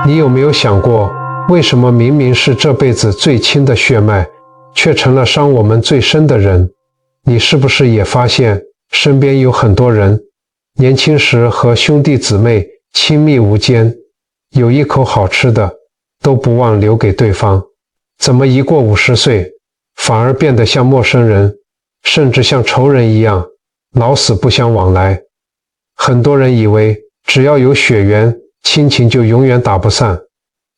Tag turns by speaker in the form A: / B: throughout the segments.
A: 你有没有想过，为什么明明是这辈子最亲的血脉，却成了伤我们最深的人？你是不是也发现，身边有很多人，年轻时和兄弟姊妹亲密无间，有一口好吃的，都不忘留给对方，怎么一过50岁，反而变得像陌生人，甚至像仇人一样，老死不相往来？很多人以为，只要有血缘，亲情就永远打不散，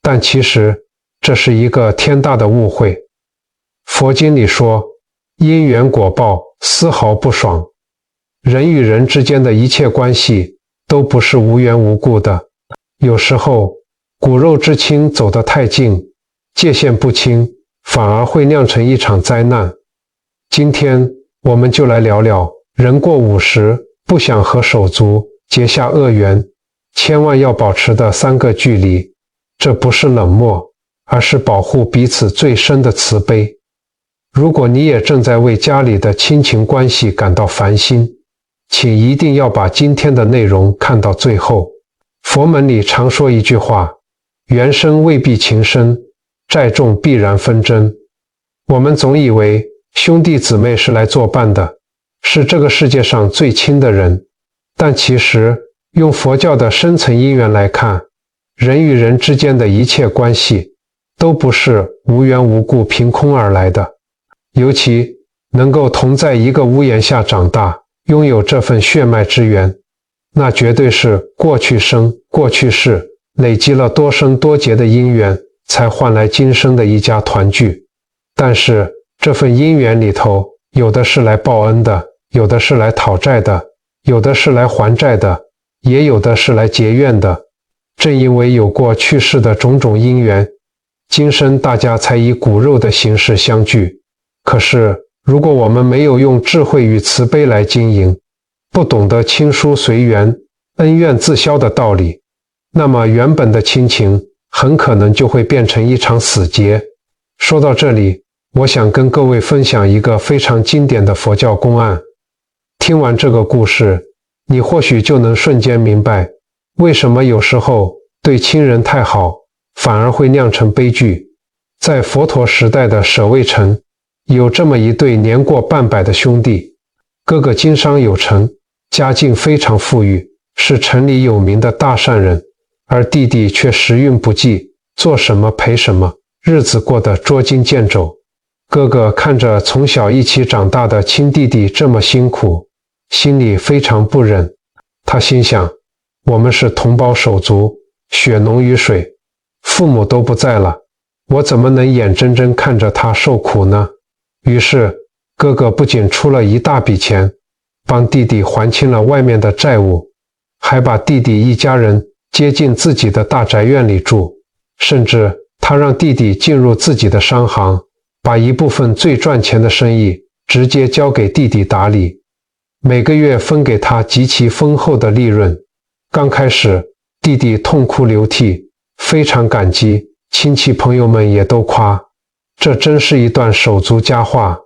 A: 但其实这是一个天大的误会。佛经里说，因缘果报丝毫不爽，人与人之间的一切关系都不是无缘无故的，有时候骨肉之亲走得太近，界限不清，反而会酿成一场灾难。今天我们就来聊聊，人过50，不想和手足结下恶缘，千万要保持的3个距离。这不是冷漠，而是保护彼此最深的慈悲。如果你也正在为家里的亲情关系感到烦心，请一定要把今天的内容看到最后。佛门里常说一句话，缘深未必情深，债重必然纷争。我们总以为兄弟姊妹是来作伴的，是这个世界上最亲的人，但其实用佛教的深层因缘来看，人与人之间的一切关系都不是无缘无故凭空而来的。尤其能够同在一个屋檐下长大，拥有这份血脉之缘，那绝对是过去生过去世累积了多生多劫的因缘，才换来今生的一家团聚。但是这份因缘里头，有的是来报恩的，有的是来讨债的，有的是来还债的，也有的是来结怨的。正因为有过去世的种种因缘，今生大家才以骨肉的形式相聚。可是如果我们没有用智慧与慈悲来经营，不懂得亲疏随缘、恩怨自消的道理，那么原本的亲情很可能就会变成一场死结。说到这里，我想跟各位分享一个非常经典的佛教公案。听完这个故事，你或许就能瞬间明白，为什么有时候对亲人太好，反而会酿成悲剧。在佛陀时代的舍卫城，有这么一对年过半百的兄弟，哥哥经商有成，家境非常富裕，是城里有名的大善人，而弟弟却时运不济，做什么赔什么，日子过得捉襟见肘。哥哥看着从小一起长大的亲弟弟这么辛苦，心里非常不忍。他心想，我们是同胞手足，血浓于水，父母都不在了，我怎么能眼睁睁看着他受苦呢？于是哥哥不仅出了一大笔钱，帮弟弟还清了外面的债务，还把弟弟一家人接进自己的大宅院里住，甚至他让弟弟进入自己的商行，把一部分最赚钱的生意直接交给弟弟打理，每个月分给他极其丰厚的利润。刚开始弟弟痛哭流涕，非常感激，亲戚朋友们也都夸，这真是一段手足佳话。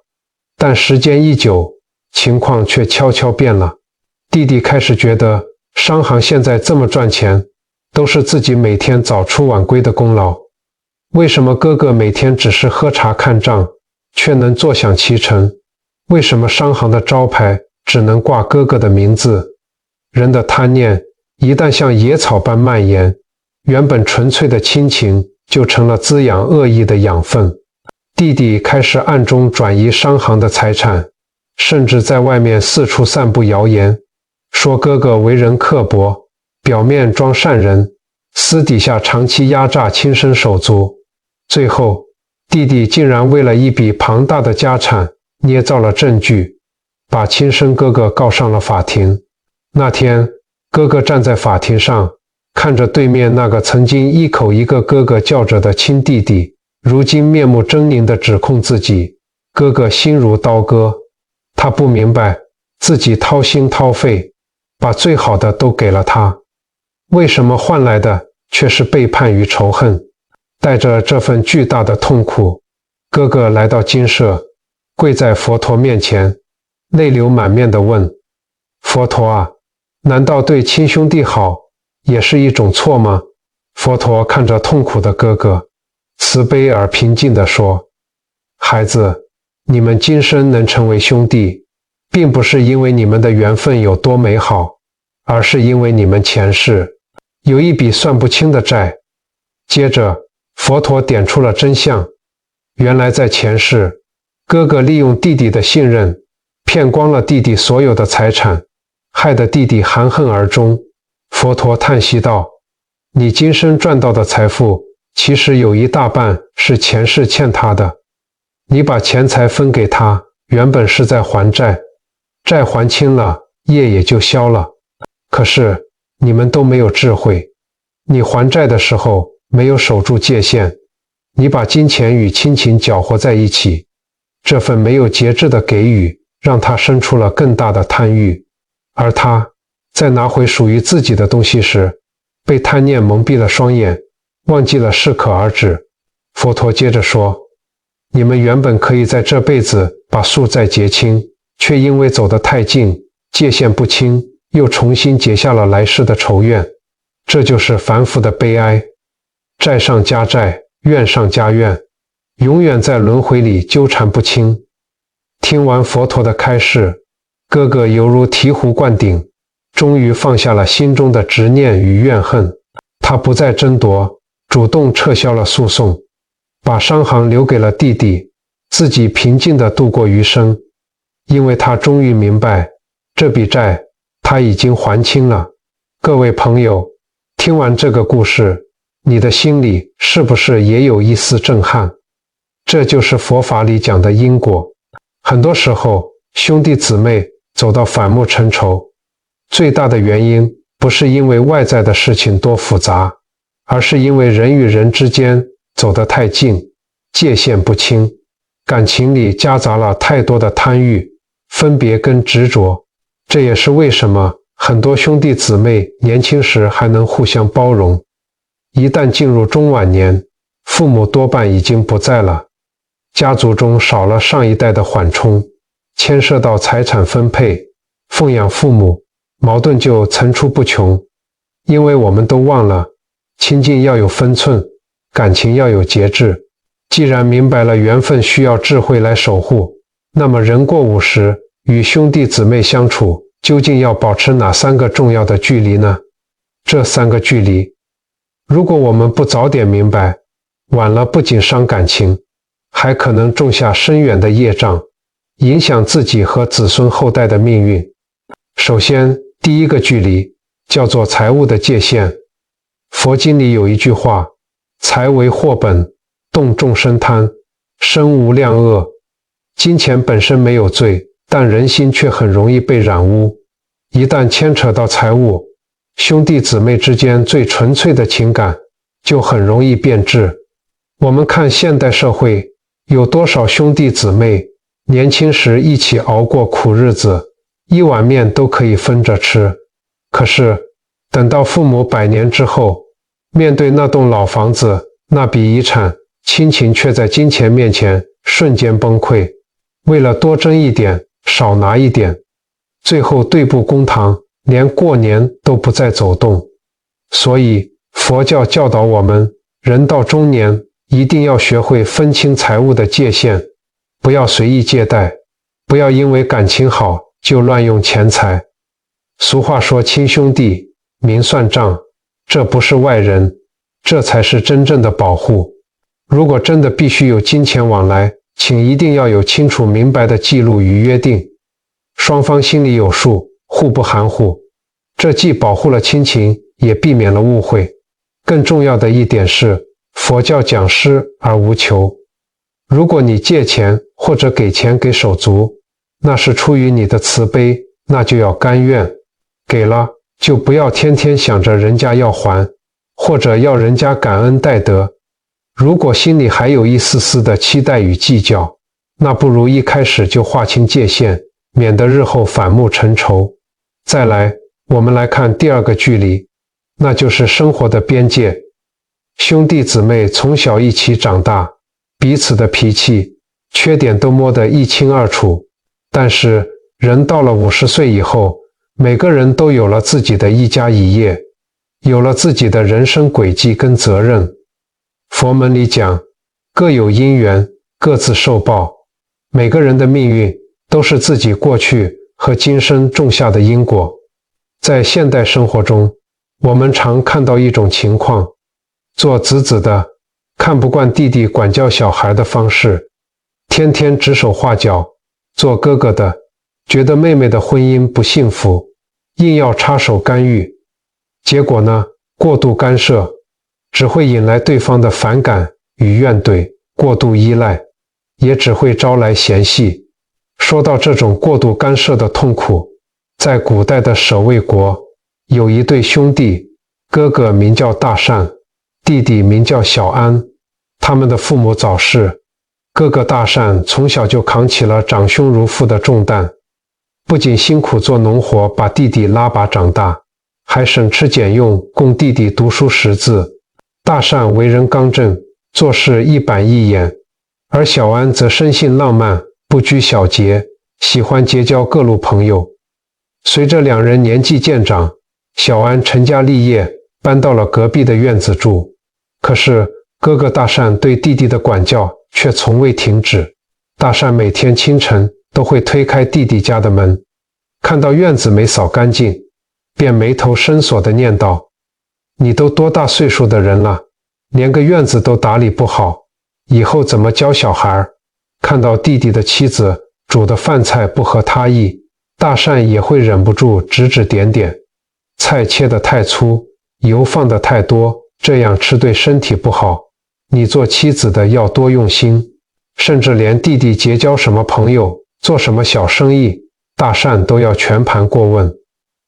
A: 但时间一久，情况却悄悄变了。弟弟开始觉得商行现在这么赚钱，都是自己每天早出晚归的功劳。为什么哥哥每天只是喝茶看账，却能坐享其成？为什么商行的招牌只能挂哥哥的名字？人的贪念一旦像野草般蔓延，原本纯粹的亲情就成了滋养恶意的养分。弟弟开始暗中转移商行的财产，甚至在外面四处散布谣言，说哥哥为人刻薄，表面装善人，私底下长期压榨亲生手足。最后弟弟竟然为了一笔庞大的家产捏造了证据，把亲生哥哥告上了法庭。那天哥哥站在法庭上，看着对面那个曾经一口一个哥哥叫着的亲弟弟，如今面目狰狞地指控自己，哥哥心如刀割。他不明白自己掏心掏肺，把最好的都给了他，为什么换来的却是背叛与仇恨？带着这份巨大的痛苦，哥哥来到精舍，跪在佛陀面前，泪流满面地问：佛陀啊，难道对亲兄弟好也是一种错吗？佛陀看着痛苦的哥哥，慈悲而平静地说：孩子，你们今生能成为兄弟，并不是因为你们的缘分有多美好，而是因为你们前世有一笔算不清的债。接着，佛陀点出了真相，原来在前世，哥哥利用弟弟的信任，骗光了弟弟所有的财产，害得弟弟含恨而终。佛陀叹息道：你今生赚到的财富，其实有一大半是前世欠他的。你把钱财分给他，原本是在还债，债还清了，业也就消了。可是你们都没有智慧，你还债的时候没有守住界限，你把金钱与亲情搅和在一起，这份没有节制的给予，让他生出了更大的贪欲，而他在拿回属于自己的东西时，被贪念蒙蔽了双眼，忘记了适可而止。佛陀接着说：你们原本可以在这辈子把宿债结清，却因为走得太近，界限不清，又重新结下了来世的仇怨。这就是凡夫的悲哀，债上加债，怨上加怨，永远在轮回里纠缠不清。听完佛陀的开示，哥哥犹如醍醐灌顶，终于放下了心中的执念与怨恨。他不再争夺，主动撤销了诉讼，把商行留给了弟弟，自己平静地度过余生。因为他终于明白，这笔债他已经还清了。各位朋友，听完这个故事，你的心里是不是也有一丝震撼？这就是佛法里讲的因果。很多时候，兄弟姊妹走到反目成仇，最大的原因不是因为外在的事情多复杂，而是因为人与人之间走得太近，界限不清，感情里夹杂了太多的贪欲、分别跟执着。这也是为什么很多兄弟姊妹年轻时还能互相包容，一旦进入中晚年，父母多半已经不在了，家族中少了上一代的缓冲，牵涉到财产分配、奉养父母，矛盾就层出不穷。因为我们都忘了，亲近要有分寸，感情要有节制。既然明白了缘分需要智慧来守护，那么人过50，与兄弟姊妹相处，究竟要保持哪3个重要的距离呢？这3个距离，如果我们不早点明白，晚了不仅伤感情，还可能种下深远的业障，影响自己和子孙后代的命运。首先，第一个距离叫做财务的界限。佛经里有一句话：财为祸本，动众生贪，身无量恶。金钱本身没有罪，但人心却很容易被染污。一旦牵扯到财物，兄弟姊妹之间最纯粹的情感就很容易变质。我们看现代社会，有多少兄弟姊妹年轻时一起熬过苦日子，一碗面都可以分着吃，可是等到父母100年之后，面对那栋老房子、那笔遗产，亲情却在金钱面前瞬间崩溃。为了多争一点，少拿一点，最后对簿公堂，连过年都不再走动。所以佛教教导我们，人到中年一定要学会分清财务的界限，不要随意借贷，不要因为感情好就乱用钱财。俗话说亲兄弟明算账，这不是外人，这才是真正的保护。如果真的必须有金钱往来，请一定要有清楚明白的记录与约定，双方心里有数，互不含糊。这既保护了亲情，也避免了误会。更重要的一点是，佛教讲施而无求。如果你借钱或者给钱给手足，那是出于你的慈悲，那就要甘愿。给了就不要天天想着人家要还，或者要人家感恩戴德。如果心里还有一丝丝的期待与计较，那不如一开始就划清界限，免得日后反目成仇。再来，我们来看第2个距离，那就是生活的边界。兄弟姊妹从小一起长大，彼此的脾气、缺点都摸得一清二楚。但是人到了50岁以后，每个人都有了自己的一家一业，有了自己的人生轨迹跟责任。佛门里讲，各有因缘，各自受报。每个人的命运都是自己过去和今生种下的因果。在现代生活中，我们常看到一种情况，做子子的看不惯弟弟管教小孩的方式，天天指手画脚；做哥哥的觉得妹妹的婚姻不幸福，硬要插手干预。结果呢，过度干涉只会引来对方的反感与怨怼，过度依赖也只会招来嫌隙。说到这种过度干涉的痛苦，在古代的舍卫国有一对兄弟，哥哥名叫大善，弟弟名叫小安。他们的父母早逝，哥哥大善从小就扛起了长兄如父的重担，不仅辛苦做农活把弟弟拉拔长大，还省吃俭用供弟弟读书识字。大善为人刚正，做事一板一眼，而小安则生性浪漫，不拘小节，喜欢结交各路朋友。随着两人年纪渐长，小安成家立业，搬到了隔壁的院子住。可是哥哥大善对弟弟的管教却从未停止。大善每天清晨都会推开弟弟家的门，看到院子没扫干净，便眉头深锁地念道：你都多大岁数的人了，连个院子都打理不好，以后怎么教小孩？看到弟弟的妻子煮的饭菜不合他意，大善也会忍不住指指点点，菜切得太粗，油放得太多，这样吃对身体不好，你做妻子的要多用心。甚至连弟弟结交什么朋友，做什么小生意，大善都要全盘过问。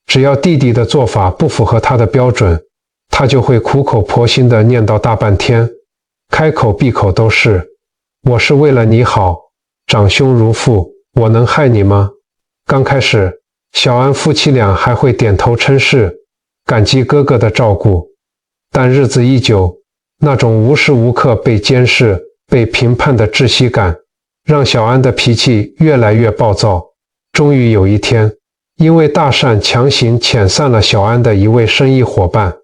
A: 只要弟弟的做法不符合他的标准，他就会苦口婆心地念叨大半天，开口闭口都是：我是为了你好，长兄如父，我能害你吗？刚开始，小安夫妻俩还会点头称是，感激哥哥的照顾，但日子一久，那种无时无刻被监视、被评判的窒息感，让小安的脾气越来越暴躁。终于有一天，因为大善强行遣散了小安的一位生意伙伴，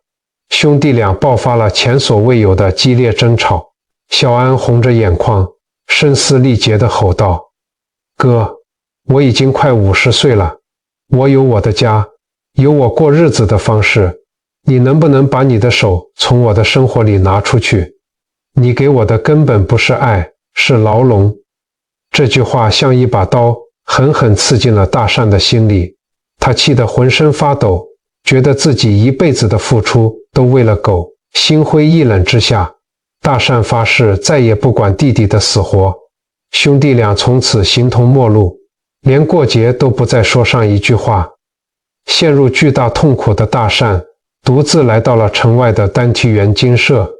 A: 兄弟俩爆发了前所未有的激烈争吵。小安红着眼眶，声嘶力竭地吼道：哥，我已经快50岁了，我有我的家，有我过日子的方式，你能不能把你的手从我的生活里拿出去？你给我的根本不是爱，是牢笼。这句话像一把刀，狠狠刺进了大善的心里。他气得浑身发抖，觉得自己一辈子的付出都为了狗。心灰意冷之下，大善发誓再也不管弟弟的死活。兄弟俩从此形同陌路，连过节都不再说上一句话。陷入巨大痛苦的大善独自来到了城外的丹梯园精舍，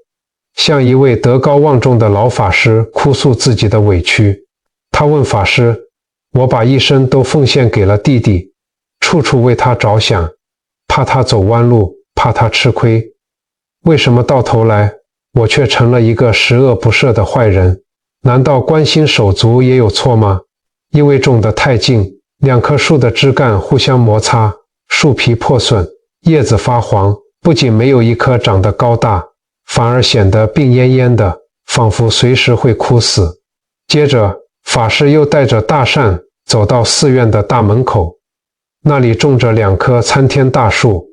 A: 向一位德高望重的老法师哭诉自己的委屈。他问法师：我把一生都奉献给了弟弟，处处为他着想，怕他走弯路，怕他吃亏，为什么到头来我却成了一个十恶不赦的坏人？难道关心手足也有错吗？因为种得太近，两棵树的枝干互相摩擦，树皮破损，叶子发黄，不仅没有一棵长得高大，反而显得病恹恹的，仿佛随时会枯死。接着，法师又带着大善走到寺院的大门口，那里种着2棵参天大树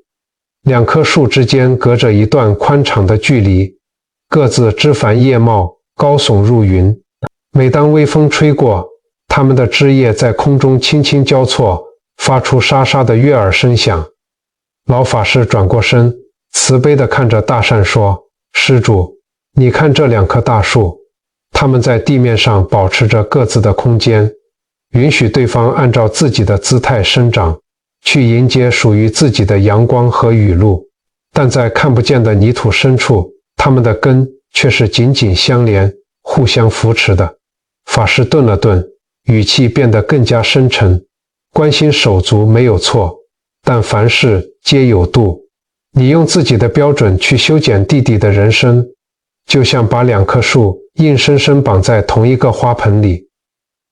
A: ，2棵树之间隔着一段宽敞的距离，各自枝繁叶茂，高耸入云。每当微风吹过，它们的枝叶在空中轻轻交错，发出沙沙的悦耳声响。老法师转过身，慈悲地看着大善说：施主，你看这2棵大树，它们在地面上保持着各自的空间，允许对方按照自己的姿态生长，去迎接属于自己的阳光和雨露。但在看不见的泥土深处，它们的根却是紧紧相连，互相扶持的。法师顿了顿，语气变得更加深沉：关心手足没有错，但凡事皆有度。你用自己的标准去修剪弟弟的人生，就像把2棵树硬生生绑在同一个花盆里。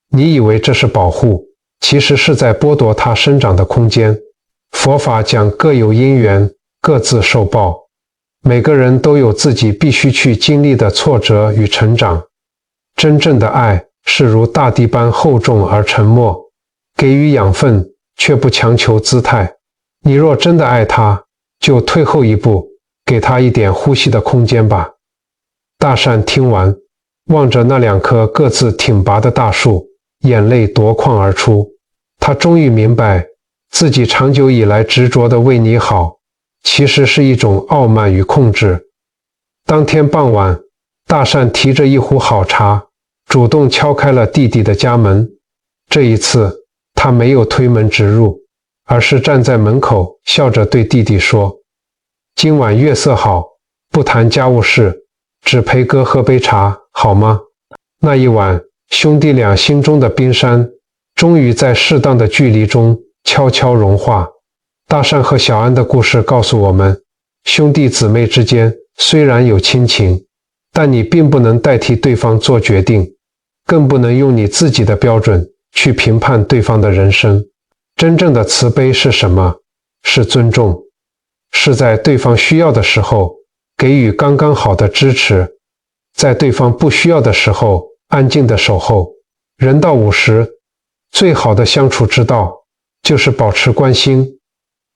A: 你以为这是保护，其实是在剥夺它生长的空间。佛法讲各有因缘，各自受报。每个人都有自己必须去经历的挫折与成长。真正的爱是如大地般厚重而沉默，给予养分，却不强求姿态。你若真的爱他，就退后一步，给他一点呼吸的空间吧。大善听完，望着那两棵各自挺拔的大树，眼泪夺眶而出。他终于明白，自己长久以来执着的为你好，其实是一种傲慢与控制。当天傍晚，大善提着一壶好茶，主动敲开了弟弟的家门。这一次，他没有推门直入，而是站在门口，笑着对弟弟说：“今晚月色好，不谈家务事，只陪哥喝杯茶，好吗？”那一晚，兄弟俩心中的冰山终于在适当的距离中悄悄融化。大善和小安的故事告诉我们，兄弟姊妹之间虽然有亲情，但你并不能代替对方做决定，更不能用你自己的标准去评判对方的人生。真正的慈悲是什么？是尊重，是在对方需要的时候给予刚刚好的支持，在对方不需要的时候安静的守候。人到50，最好的相处之道就是保持关心，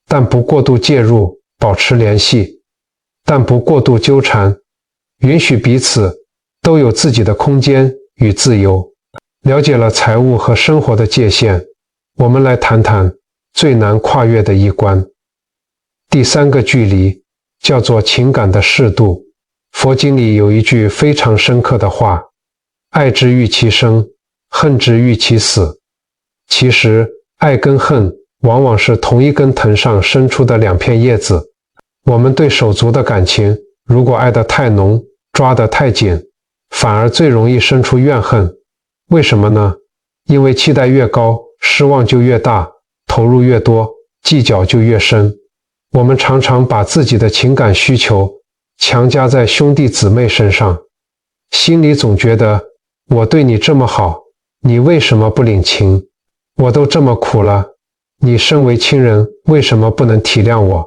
A: 但不过度介入；保持联系，但不过度纠缠，允许彼此都有自己的空间与自由。了解了财务和生活的界限，我们来谈谈最难跨越的一关。第3个距离叫做情感的适度。佛经里有一句非常深刻的话：爱之欲其生，恨之欲其死。其实，爱跟恨往往是同一根藤上生出的2片叶子。我们对手足的感情，如果爱得太浓，抓得太紧，反而最容易生出怨恨。为什么呢？因为期待越高，失望就越大，投入越多，计较就越深。我们常常把自己的情感需求强加在兄弟姊妹身上，心里总觉得我对你这么好，你为什么不领情？我都这么苦了，你身为亲人，为什么不能体谅我？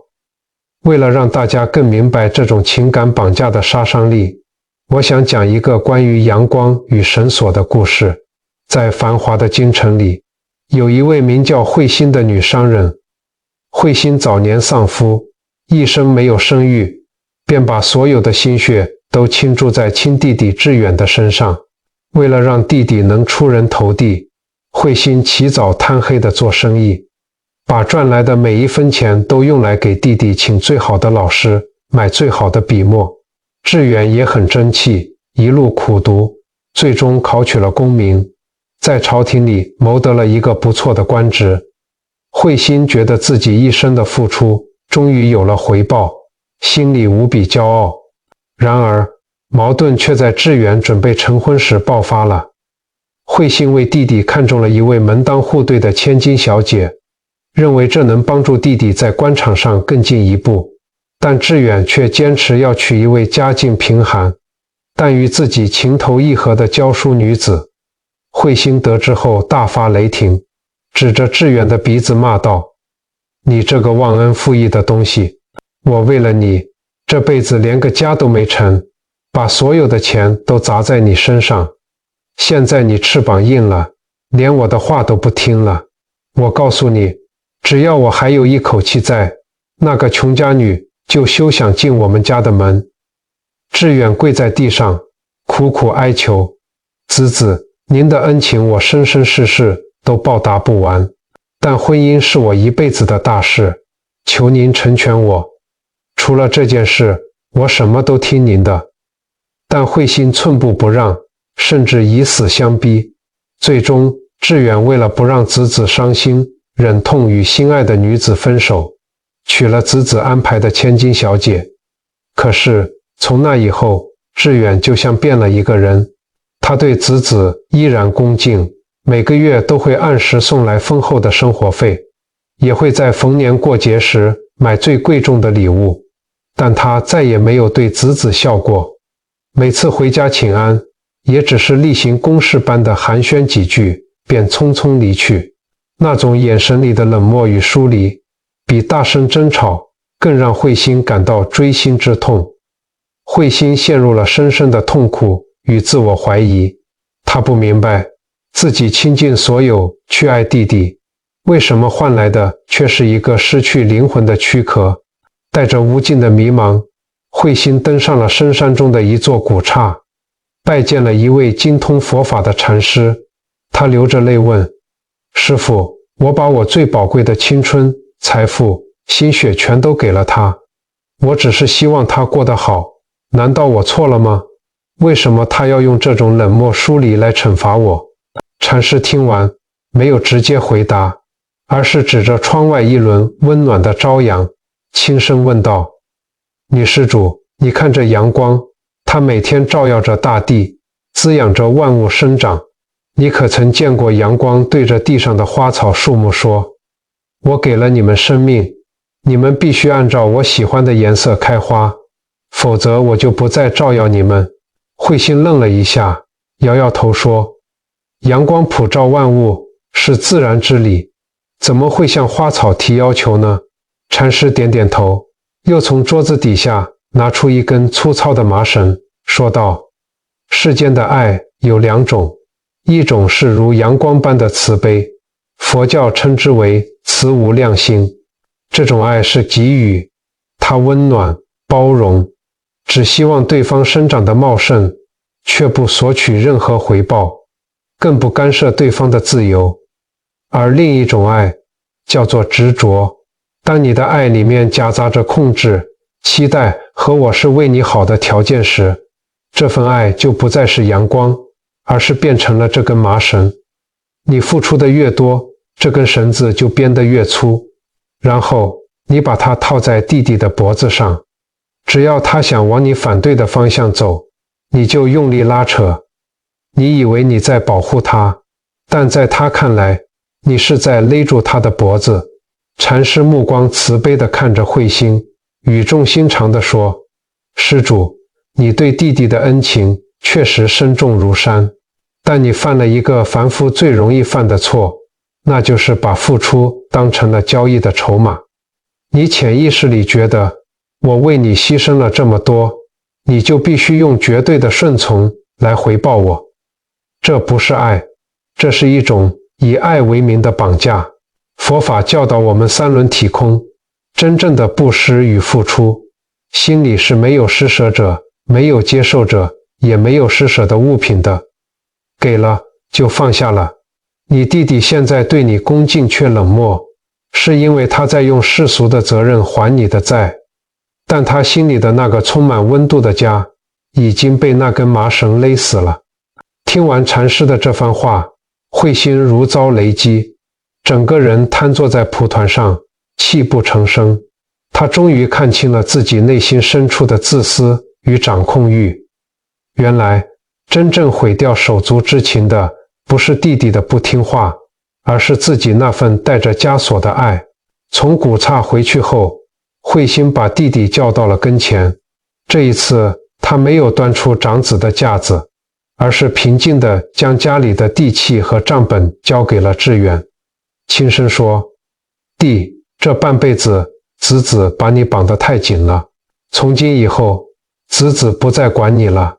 A: 为了让大家更明白这种情感绑架的杀伤力，我想讲一个关于阳光与绳索的故事。在繁华的京城里，有一位名叫慧心的女商人。慧心早年丧夫，一生没有生育，便把所有的心血都倾注在亲弟弟志远的身上。为了让弟弟能出人头地，慧心起早贪黑地做生意，把赚来的每一分钱都用来给弟弟请最好的老师，买最好的笔墨。志远也很争气，一路苦读，最终考取了功名，在朝廷里谋得了一个不错的官职。慧心觉得自己一生的付出终于有了回报，心里无比骄傲。然而，矛盾却在志远准备成婚时爆发了。慧心为弟弟看中了一位门当户对的千金小姐，认为这能帮助弟弟在官场上更进一步。但志远却坚持要娶一位家境贫寒，但与自己情投意合的教书女子。慧心得知后大发雷霆，指着志远的鼻子骂道：“你这个忘恩负义的东西，我为了你，这辈子连个家都没成，把所有的钱都砸在你身上。现在你翅膀硬了，连我的话都不听了。我告诉你，只要我还有一口气在，那个穷家女就休想进我们家的门。”志远跪在地上，苦苦哀求：“子，您的恩情我生生世世都报答不完，但婚姻是我一辈子的大事，求您成全我。除了这件事，我什么都听您的。”但慧心寸步不让，甚至以死相逼。最终，志远为了不让子伤心，忍痛与心爱的女子分手，娶了子安排的千金小姐。可是从那以后，志远就像变了一个人。他对子依然恭敬，每个月都会按时送来丰厚的生活费，也会在逢年过节时买最贵重的礼物。但他再也没有对子笑过。每次回家请安，也只是例行公事般的寒暄几句，便匆匆离去。那种眼神里的冷漠与疏离，比大声争吵更让慧心感到锥心之痛。慧心陷入了深深的痛苦与自我怀疑，她不明白自己倾尽所有去爱弟弟，为什么换来的却是一个失去灵魂的躯壳。带着无尽的迷茫，慧心登上了深山中的一座古刹，拜见了一位精通佛法的禅师。他流着泪问：师父，我把我最宝贵的青春、财富、心血全都给了他，我只是希望他过得好，难道我错了吗？为什么他要用这种冷漠疏离来惩罚我？禅师听完，没有直接回答，而是指着窗外一轮温暖的朝阳，轻声问道：女施主，你看这阳光，它每天照耀着大地，滋养着万物生长。你可曾见过阳光对着地上的花草树木说：我给了你们生命，你们必须按照我喜欢的颜色开花，否则我就不再照耀你们。慧心愣了一下，摇摇头说：阳光普照万物是自然之理，怎么会向花草提要求呢？禅师点点头，又从桌子底下拿出一根粗糙的麻绳，说道：世间的爱有两种，一种是如阳光般的慈悲，佛教称之为慈无量心，这种爱是给予，它温暖包容，只希望对方生长得茂盛，却不索取任何回报，更不干涉对方的自由。而另一种爱叫做执着，当你的爱里面夹杂着控制、期待和我是为你好的条件时，这份爱就不再是阳光，而是变成了这根麻绳。你付出的越多，这根绳子就编得越粗，然后你把它套在弟弟的脖子上，只要他想往你反对的方向走，你就用力拉扯。你以为你在保护他，但在他看来，你是在勒住他的脖子。禅师目光慈悲地看着慧心，语重心长地说：施主，你对弟弟的恩情确实深重如山，但你犯了一个凡夫最容易犯的错，那就是把付出当成了交易的筹码。你潜意识里觉得，我为你牺牲了这么多，你就必须用绝对的顺从来回报我。这不是爱，这是一种以爱为名的绑架。佛法教导我们三轮体空，真正的布施与付出，心里是没有施舍者，没有接受者，也没有施舍的物品的。给了就放下了。你弟弟现在对你恭敬却冷漠，是因为他在用世俗的责任还你的债，但他心里的那个充满温度的家，已经被那根麻绳勒死了。听完禅师的这番话，慧心如遭雷击，整个人瘫坐在蒲团上，泣不成声。他终于看清了自己内心深处的自私与掌控欲。原来，真正毁掉手足之情的，不是弟弟的不听话，而是自己那份带着枷锁的爱。从古刹回去后，慧心把弟弟叫到了跟前。这一次，他没有端出长子的架子，而是平静地将家里的地契和账本交给了志远，轻声说：弟，这半辈子子子把你绑得太紧了，从今以后子子不再管你了，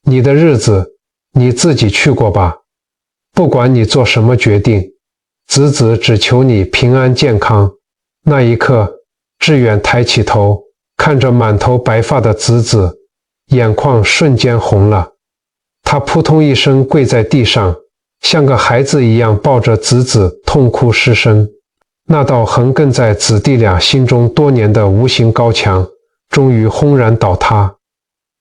A: 你的日子你自己去过吧，不管你做什么决定，子子只求你平安健康。那一刻，志远抬起头，看着满头白发的子子，眼眶瞬间红了。他扑通一声跪在地上，像个孩子一样抱着子子痛哭失声。那道横亘在子弟俩心中多年的无形高墙，终于轰然倒塌。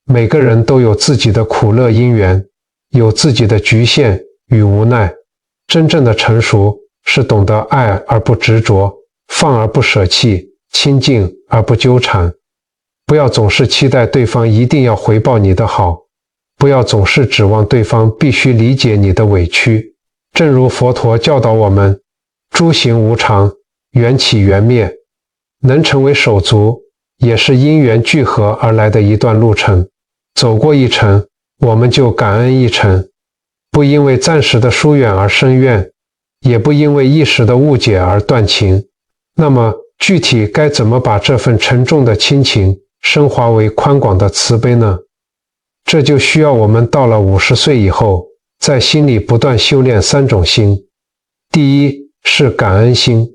A: 每个人都有自己的苦乐因缘，有自己的局限与无奈。真正的成熟是懂得爱而不执着，放而不舍弃，亲近而不纠缠。不要总是期待对方一定要回报你的好，不要总是指望对方必须理解你的委屈。正如佛陀教导我们，诸行无常，缘起缘灭，能成为手足，也是因缘聚合而来的一段路程。走过一程，我们就感恩一程，不因为暂时的疏远而生怨，也不因为一时的误解而断情。那么，具体该怎么把这份沉重的亲情升华为宽广的慈悲呢？这就需要我们到了50岁以后，在心里不断修炼3种心。第一是感恩心，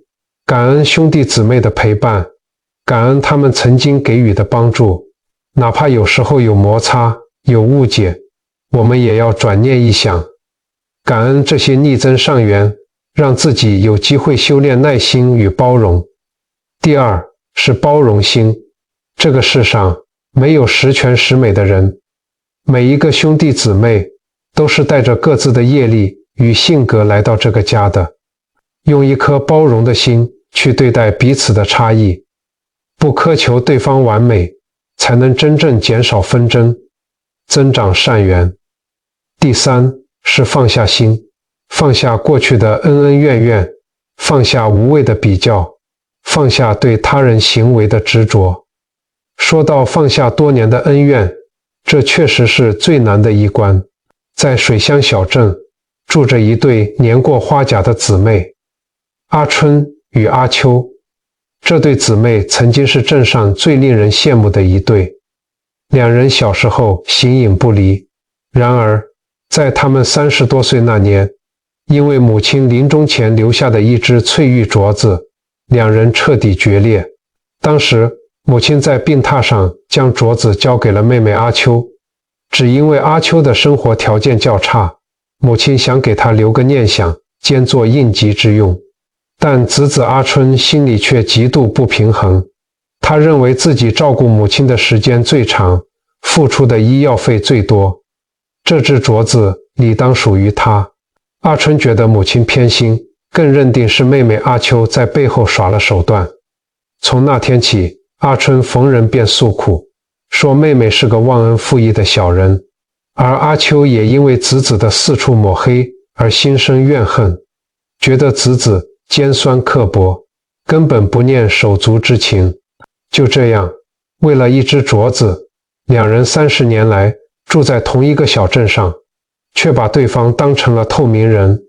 A: 感恩兄弟姊妹的陪伴，感恩他们曾经给予的帮助，哪怕有时候有摩擦、有误解，我们也要转念一想，感恩这些逆增上缘，让自己有机会修炼耐心与包容。第二是包容心，这个世上没有十全十美的人，每一个兄弟姊妹都是带着各自的业力与性格来到这个家的，用一颗包容的心去对待彼此的差异，不苛求对方完美，才能真正减少纷争，增长善缘。第三是放下心，放下过去的恩恩怨怨，放下无谓的比较，放下对他人行为的执着。说到放下多年的恩怨，这确实是最难的一关。在水乡小镇住着一对年过花甲的姊妹，阿春与阿秋。这对姊妹曾经是镇上最令人羡慕的一对，两人小时候形影不离。然而在他们30多岁那年，因为母亲临终前留下的一只翠玉镯子，两人彻底决裂。当时母亲在病榻上将镯子交给了妹妹阿秋，只因为阿秋的生活条件较差，母亲想给她留个念想，兼作应急之用。但侄子阿春心里却极度不平衡，他认为自己照顾母亲的时间最长，付出的医药费最多，这只镯子理当属于他。阿春觉得母亲偏心，更认定是妹妹阿秋在背后耍了手段。从那天起，阿春逢人便诉苦，说妹妹是个忘恩负义的小人，而阿秋也因为侄子的四处抹黑而心生怨恨，觉得侄子尖酸刻薄，根本不念手足之情。就这样，为了一只镯子，两人30年来住在同一个小镇上，却把对方当成了透明人，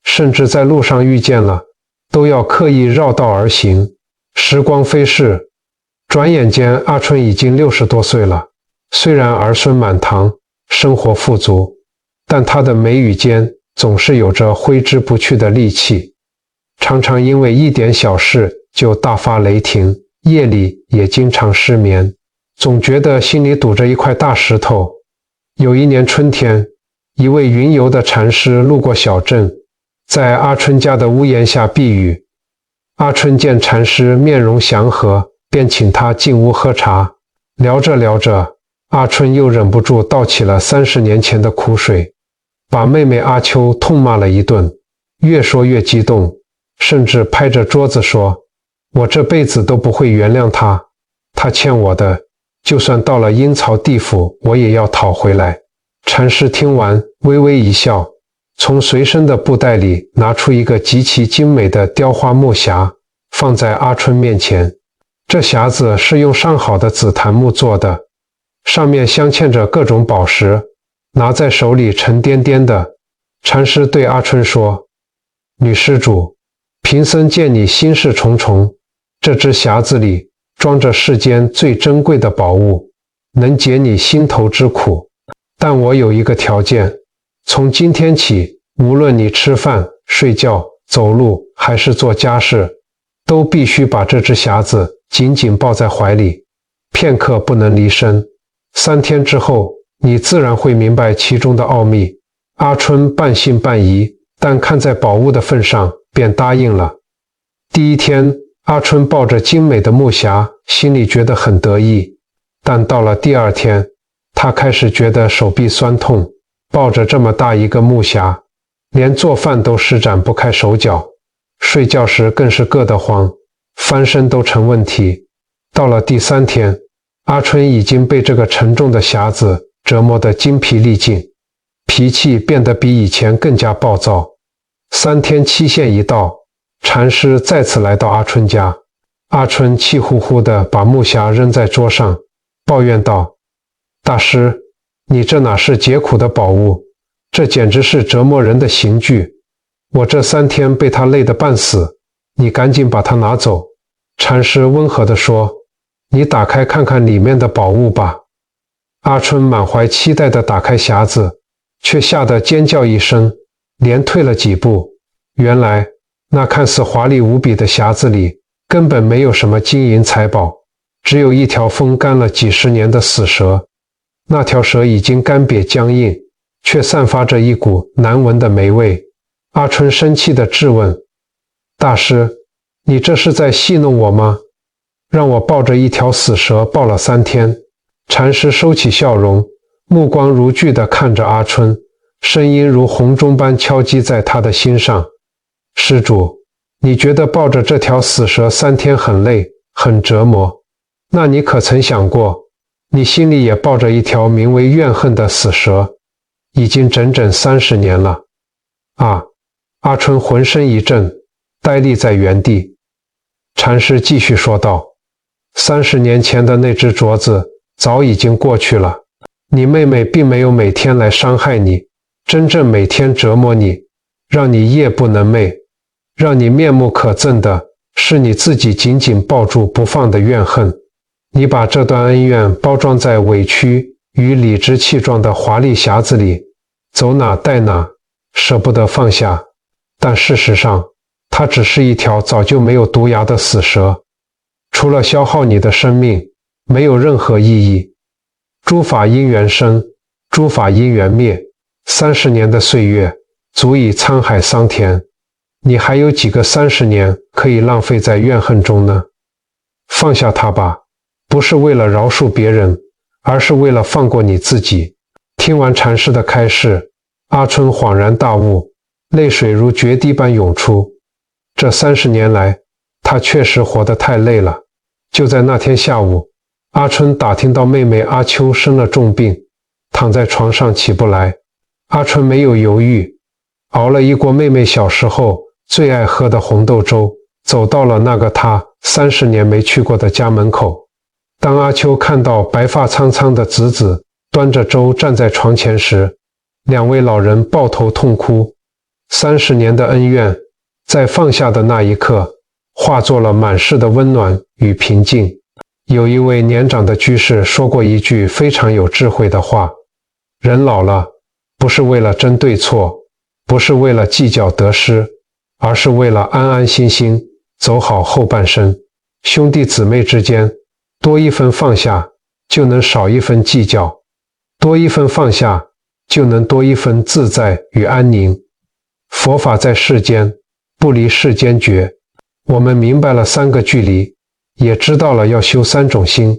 A: 甚至在路上遇见了，都要刻意绕道而行。时光飞逝，转眼间阿春已经60多岁了，虽然儿孙满堂，生活富足，但他的眉宇间总是有着挥之不去的戾气，常常因为一点小事就大发雷霆，夜里也经常失眠，总觉得心里堵着一块大石头。有一年春天，一位云游的禅师路过小镇，在阿春家的屋檐下避雨。阿春见禅师面容祥和，便请他进屋喝茶。聊着聊着，阿春又忍不住倒起了30年前的苦水，把妹妹阿秋痛骂了一顿，越说越激动，甚至拍着桌子说：“我这辈子都不会原谅他，他欠我的，就算到了阴曹地府，我也要讨回来。”禅师听完微微一笑，从随身的布袋里拿出一个极其精美的雕花木匣，放在阿春面前。这匣子是用上好的紫檀木做的，上面镶嵌着各种宝石，拿在手里沉甸甸的。禅师对阿春说：“女施主，贫僧见你心事重重，这只匣子里装着世间最珍贵的宝物，能解你心头之苦。但我有一个条件，从今天起，无论你吃饭、睡觉、走路还是做家事，都必须把这只匣子紧紧抱在怀里，片刻不能离身。3天之后，你自然会明白其中的奥秘。”阿春半信半疑，但看在宝物的份上，便答应了。第1天，阿春抱着精美的木匣，心里觉得很得意，但到了第2天，他开始觉得手臂酸痛，抱着这么大一个木匣，连做饭都施展不开手脚，睡觉时更是硌得慌，翻身都成问题。到了第3天，阿春已经被这个沉重的匣子折磨得精疲力尽，脾气变得比以前更加暴躁。3天期限一到，禅师再次来到阿春家。阿春气呼呼地把木匣扔在桌上，抱怨道：“大师，你这哪是解苦的宝物，这简直是折磨人的刑具。我这3天被他累得半死，你赶紧把它拿走。”禅师温和地说：“你打开看看里面的宝物吧。”阿春满怀期待地打开匣子，却吓得尖叫一声，连退了几步。原来那看似华丽无比的匣子里根本没有什么金银财宝，只有一条风干了几十年的死蛇。那条蛇已经干瘪僵硬，却散发着一股难闻的霉味。阿春生气地质问：“大师，你这是在戏弄我吗？让我抱着一条死蛇抱了3天。”禅师收起笑容，目光如炬地看着阿春，声音如洪钟般敲击在他的心上：“施主，你觉得抱着这条死蛇3天很累，很折磨，那你可曾想过，你心里也抱着一条名为怨恨的死蛇，已经整整30年了。”啊！阿春浑身一震，呆立在原地。禅师继续说道：“30年前的那只镯子早已经过去了，你妹妹并没有每天来伤害你，真正每天折磨你，让你夜不能寐，让你面目可憎的是你自己紧紧抱住不放的怨恨。你把这段恩怨包装在委屈与理直气壮的华丽匣子里，走哪带哪，舍不得放下。但事实上，它只是一条早就没有毒牙的死蛇，除了消耗你的生命，没有任何意义。诸法因缘生，诸法因缘灭，30年的岁月足以沧海桑田，你还有几个30年可以浪费在怨恨中呢？放下它吧，不是为了饶恕别人，而是为了放过你自己。听完禅师的开示，阿春恍然大悟，泪水如决堤般涌出。这30年来，他确实活得太累了。就在那天下午，阿春打听到妹妹阿秋生了重病，躺在床上起不来。阿春没有犹豫，熬了一锅妹妹小时候最爱喝的红豆粥，走到了那个他30年没去过的家门口。当阿秋看到白发苍苍的侄子端着粥站在床前时，两位老人抱头痛哭。30年的恩怨，在放下的那一刻，化作了满室的温暖与平静。有一位年长的居士说过一句非常有智慧的话：人老了，不是为了争对错，不是为了计较得失，而是为了安安心心走好后半生。兄弟姊妹之间，多一分放下，就能少一分计较；多一分放下，就能多一分自在与安宁。佛法在世间，不离世间觉。我们明白了3个距离，也知道了要修3种心，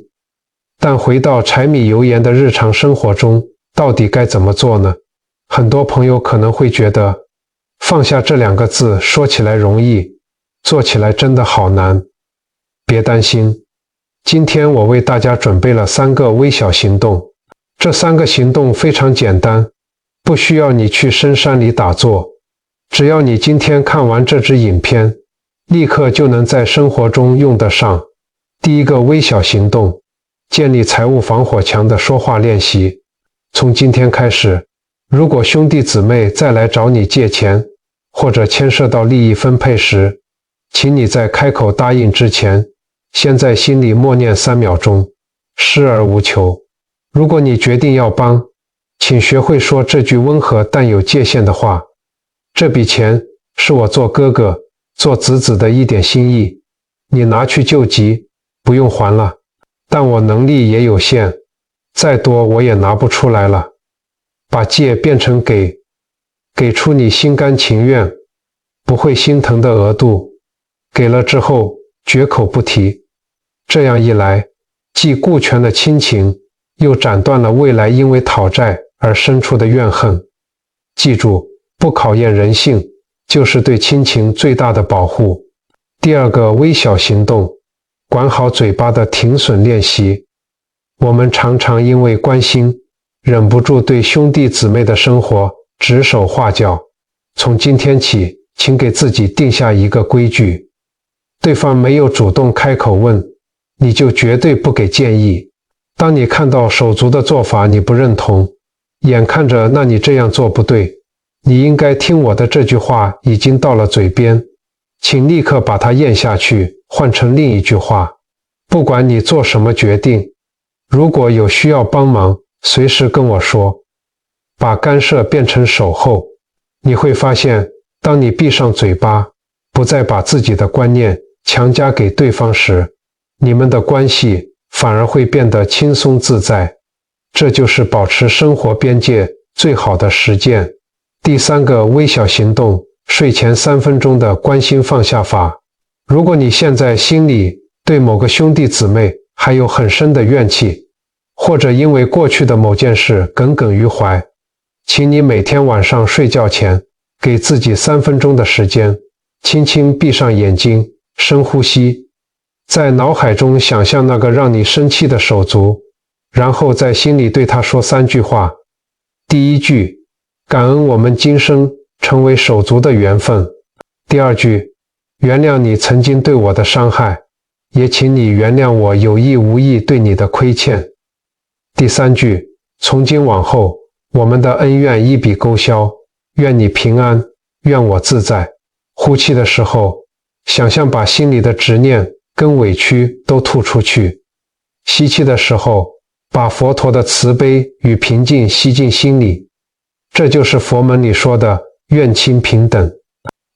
A: 但回到柴米油盐的日常生活中，到底该怎么做呢？很多朋友可能会觉得，放下这2个字说起来容易，做起来真的好难。别担心，今天我为大家准备了3个微小行动。这3个行动非常简单，不需要你去深山里打坐，只要你今天看完这支影片，立刻就能在生活中用得上。第一个微小行动，建立财务防火墙的说话练习。从今天开始，如果兄弟姊妹再来找你借钱，或者牵涉到利益分配时，请你在开口答应之前，先在心里默念3秒钟，施而无求。如果你决定要帮，请学会说这句温和但有界限的话：这笔钱是我做哥哥做侄子的一点心意，你拿去救急，不用还了，但我能力也有限，再多我也拿不出来了。把借变成给出你心甘情愿，不会心疼的额度，给了之后绝口不提。这样一来，既顾全了亲情，又斩断了未来因为讨债而生出的怨恨。记住，不考验人性，就是对亲情最大的保护。第2个微小行动，管好嘴巴的停损练习。我们常常因为关心，忍不住对兄弟姊妹的生活指手画脚。从今天起，请给自己定下一个规矩：对方没有主动开口问，你就绝对不给建议。当你看到手足的做法你不认同，眼看着那你这样做不对，你应该听我的这句话已经到了嘴边，请立刻把它咽下去，换成另一句话，不管你做什么决定，如果有需要帮忙，随时跟我说。把干涉变成守候，你会发现，当你闭上嘴巴，不再把自己的观念强加给对方时，你们的关系反而会变得轻松自在。这就是保持生活边界最好的实践。第3个微小行动，睡前3分钟的关心放下法。如果你现在心里对某个兄弟姊妹还有很深的怨气，或者因为过去的某件事耿耿于怀，请你每天晚上睡觉前给自己3分钟的时间，轻轻闭上眼睛，深呼吸，在脑海中想象那个让你生气的手足，然后在心里对他说3句话。第1句，感恩我们今生成为手足的缘分。第2句，原谅你曾经对我的伤害，也请你原谅我有意无意对你的亏欠。第3句，从今往后，我们的恩怨一笔勾销，愿你平安，愿我自在。呼气的时候，想象把心里的执念跟委屈都吐出去。吸气的时候，把佛陀的慈悲与平静吸进心里。这就是佛门里说的愿亲平等。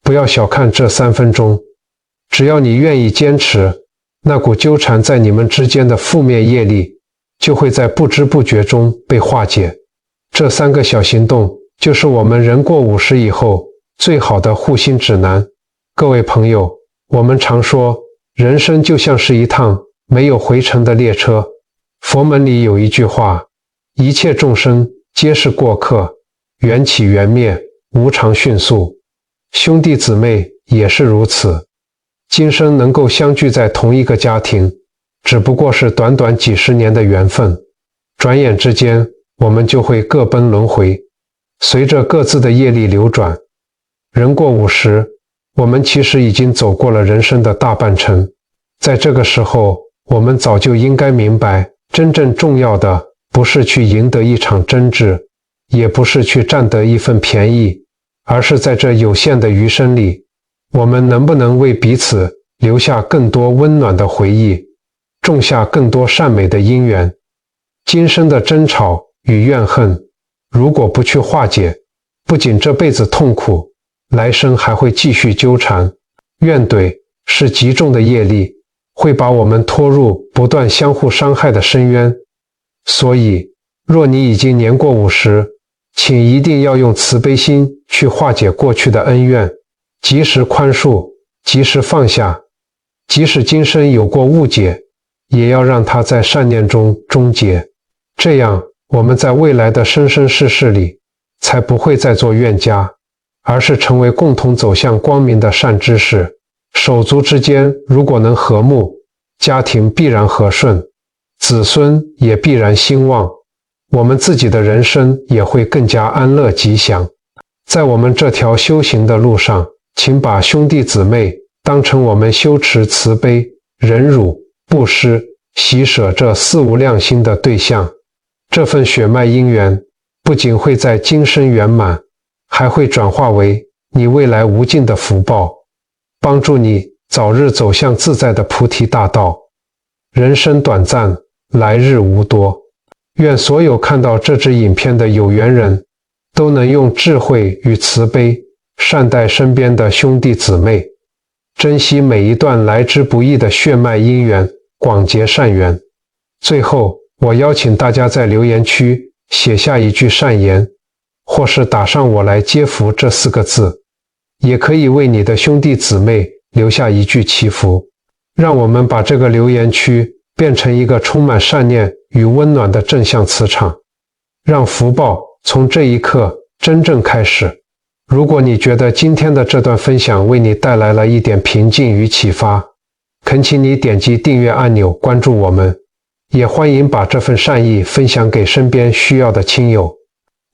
A: 不要小看这3分钟，只要你愿意坚持，那股纠缠在你们之间的负面业力就会在不知不觉中被化解。这3个小行动就是我们人过50以后最好的护心指南。各位朋友，我们常说人生就像是一趟没有回程的列车。佛门里有一句话，一切众生皆是过客，缘起缘灭，无常迅速。兄弟姊妹也是如此，今生能够相聚在同一个家庭，只不过是短短几十年的缘分，转眼之间我们就会各奔轮回，随着各自的业力流转。人过50，我们其实已经走过了人生的大半程。在这个时候，我们早就应该明白，真正重要的不是去赢得一场争执，也不是去占得一份便宜，而是在这有限的余生里，我们能不能为彼此留下更多温暖的回忆，种下更多善美的因缘。今生的争吵与怨恨，如果不去化解，不仅这辈子痛苦，来生还会继续纠缠。怨怼是极重的业力，会把我们拖入不断相互伤害的深渊。所以，若你已经年过50，请一定要用慈悲心去化解过去的恩怨，及时宽恕，及时放下。即使今生有过误解，也要让它在善念中终结。这样，我们在未来的生生世世里，才不会再做怨家，而是成为共同走向光明的善知识。手足之间如果能和睦，家庭必然和顺，子孙也必然兴旺，我们自己的人生也会更加安乐吉祥。在我们这条修行的路上，请把兄弟姊妹当成我们修持慈悲、忍辱、布施、喜舍这4无量心的对象。这份血脉因缘不仅会在今生圆满，还会转化为你未来无尽的福报，帮助你早日走向自在的菩提大道。人生短暂，来日无多。愿所有看到这支影片的有缘人都能用智慧与慈悲善待身边的兄弟姊妹，珍惜每一段来之不易的血脉因缘，广结善缘。最后，我邀请大家在留言区写下一句善言，或是打上我来接福这4个字，也可以为你的兄弟姊妹留下一句祈福。让我们把这个留言区变成一个充满善念与温暖的正向磁场，让福报从这一刻真正开始。如果你觉得今天的这段分享为你带来了一点平静与启发，恳请你点击订阅按钮关注我们，也欢迎把这份善意分享给身边需要的亲友。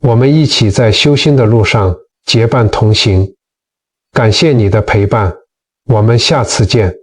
A: 我们一起在修心的路上结伴同行。感谢你的陪伴，我们下次见。